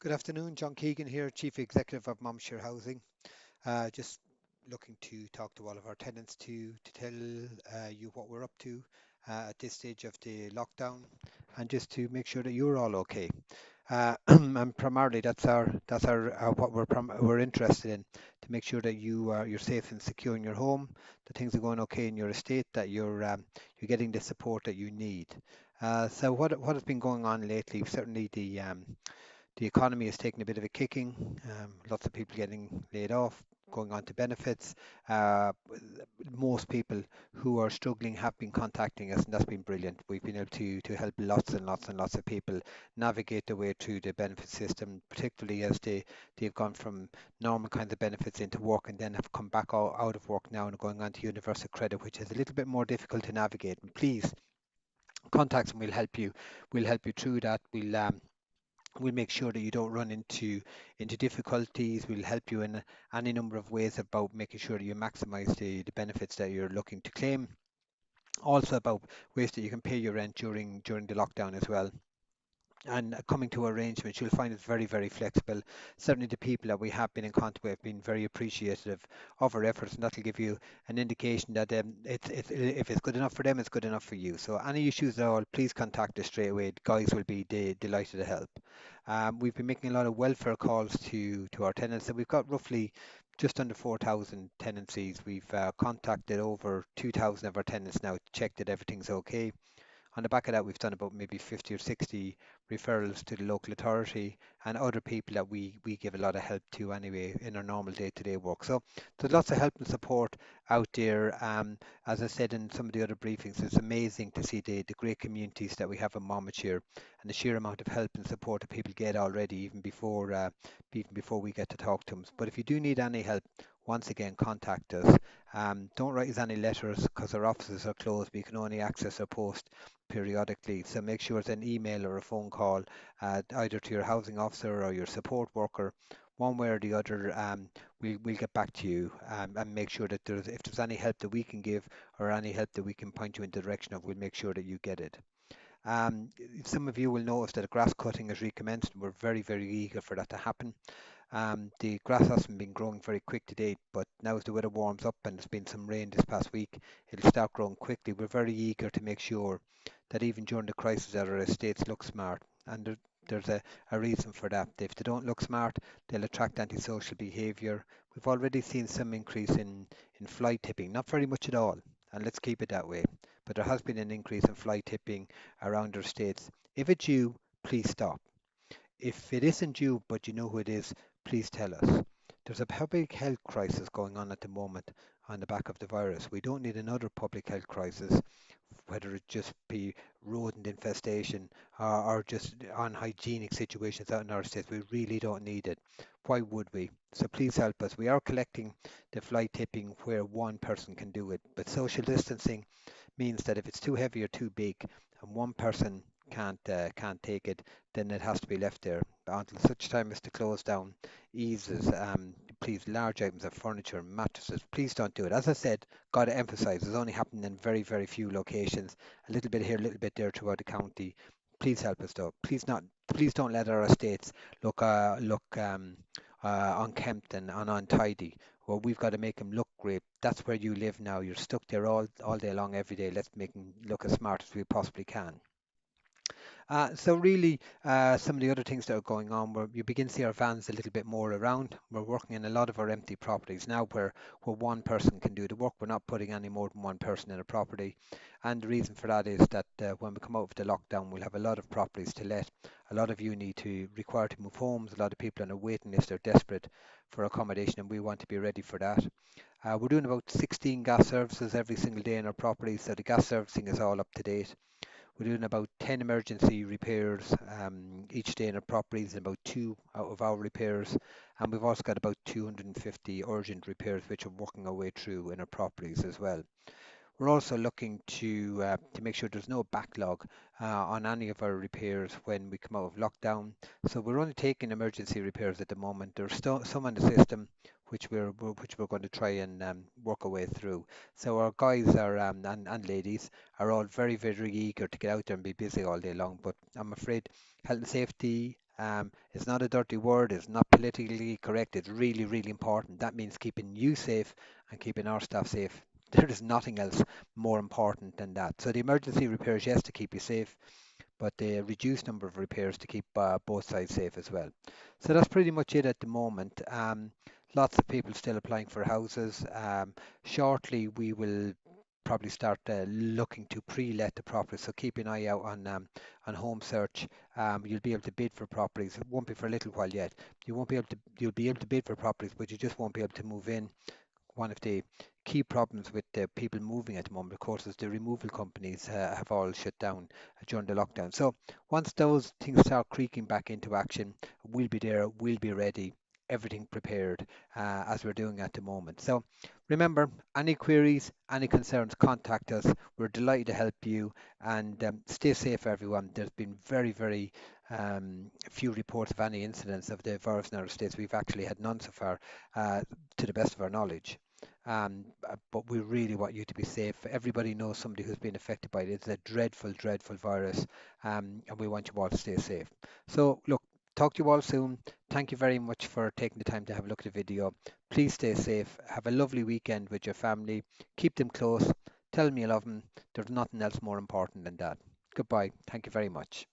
Good afternoon, John Keegan here, Chief Executive of Momshire Housing. Just looking to talk to all of our tenants to tell you what we're up to at this stage of the lockdown, and just to make sure that you're all okay. And primarily that's our what we're interested in, to make sure that you're safe and secure in your home, that things are going okay in your estate, that you're getting the support that you need. So what has been going on lately? Certainly the economy is taking a bit of a kicking. Lots of people getting laid off, going on to benefits. Uh, Most people who are struggling have been contacting us, and that's been brilliant. We've been able to help lots and lots and lots of people navigate their way through the benefit system, particularly as they've gone from normal kinds of benefits into work and then have come back out of work now and are going on to universal credit, which is a little bit more difficult to navigate. And please contact us and we'll help you. We'll help you through that. We'll make sure that you don't run into difficulties. We'll help you in any number of ways about making sure that you maximize the benefits that you're looking to claim. Also about ways that you can pay your rent during the lockdown as well. And coming to arrangements, you'll find it's very, very flexible. Certainly the people that we have been in contact with have been very appreciative of our efforts, and that'll give you an indication that if it's good enough for them, it's good enough for you. So any issues at all, please contact us straight away. The guys will be delighted to help. We've been making a lot of welfare calls to our tenants, and we've got roughly just under 4,000 tenancies. We've contacted over 2,000 of our tenants now to check that everything's okay. On the back of that, we've done about maybe 50 or 60 referrals to the local authority and other people that we give a lot of help to anyway in our normal day-to-day work. So there's lots of help and support out there. As I said in some of the other briefings, it's amazing to see the great communities that we have in Monmouthshire and the sheer amount of help and support that people get already, even before we get to talk to them. But if you do need any help, once again, contact us. Don't write us any letters because our offices are closed. We can only access our post periodically. So make sure it's an email or a phone call, either to your housing officer or your support worker. One way or the other, we'll get back to you and make sure that if there's any help that we can give or any help that we can point you in the direction of, we'll make sure that you get it. Um, some of you will notice that grass cutting has recommenced, and we're very, very eager for that to happen. The grass hasn't been growing very quick to date, but now as the weather warms up and there's been some rain this past week, it'll start growing quickly. We're very eager to make sure that even during the crisis that our estates look smart. And there's a reason for that. If they don't look smart, they'll attract antisocial behaviour. We've already seen some increase in fly tipping, not very much at all, and let's keep it that way. But there has been an increase in fly tipping around our estates. If it's you, please stop. If it isn't you, but you know who it is, please tell us. There's a public health crisis going on at the moment on the back of the virus. We don't need another public health crisis, whether it just be rodent infestation or just unhygienic situations out in our states. We really don't need it. Why would we? So please help us. We are collecting the fly tipping where one person can do it, but social distancing means that if it's too heavy or too big and one person can't take it, then it has to be left there until such time as the close down eases. Please, large items of furniture, mattresses, please don't do it. As I said, got to emphasise, it's only happening in very, very few locations, a little bit here, a little bit there throughout the county. Please help us though. Please don't let our estates look unkempt and untidy. Well, we've got to make them look great. That's where you live now. You're stuck there all day long, every day. Let's make them look as smart as we possibly can. So really, some of the other things that are going on, where you begin to see our vans a little bit more around. We're working in a lot of our empty properties now where one person can do the work. We're not putting any more than one person in a property. And the reason for that is that when we come out of the lockdown, we'll have a lot of properties to let. A lot of you require to move homes. A lot of people on a waiting list are desperate for accommodation, and we want to be ready for that. We're doing about 16 gas services every single day in our properties, so the gas servicing is all up to date. We're doing about 10 emergency repairs each day in our properties, and about two out of our repairs. And we've also got about 250 urgent repairs, which are working our way through in our properties as well. We're also looking to make sure there's no backlog on any of our repairs when we come out of lockdown. So we're only taking emergency repairs at the moment. There's still some on the system which we're going to try and work our way through. So our guys are and ladies are all very, very eager to get out there and be busy all day long. But I'm afraid health and safety It's not a dirty word, it's not politically correct, it's really, really important. That means keeping you safe and keeping our staff safe. There is nothing else more important than that. So the emergency repairs, yes, to keep you safe, but the reduced number of repairs to keep both sides safe as well. So that's pretty much it at the moment. Lots of people still applying for houses. Shortly, we will probably start looking to pre-let the property. So keep an eye out on home search. You'll be able to bid for properties. It won't be for a little while yet. You won't be able to. You'll be able to bid for properties, but you just won't be able to move in. One of the key problems with the people moving at the moment, of course, is the removal companies have all shut down during the lockdown. So once those things start creaking back into action, we'll be there, we'll be ready, everything prepared as we're doing at the moment. So remember, any queries, any concerns, contact us. We're delighted to help you and stay safe, everyone. There's been very, very few reports of any incidents of the virus in our states. We've actually had none so far, to the best of our knowledge. But we really want you to be safe. Everybody knows somebody who's been affected by it. It's a dreadful, dreadful virus, and we want you all to stay safe. So, look, talk to you all soon. Thank you very much for taking the time to have a look at the video. Please stay safe. Have a lovely weekend with your family. Keep them close. Tell them you love them. There's nothing else more important than that. Goodbye. Thank you very much.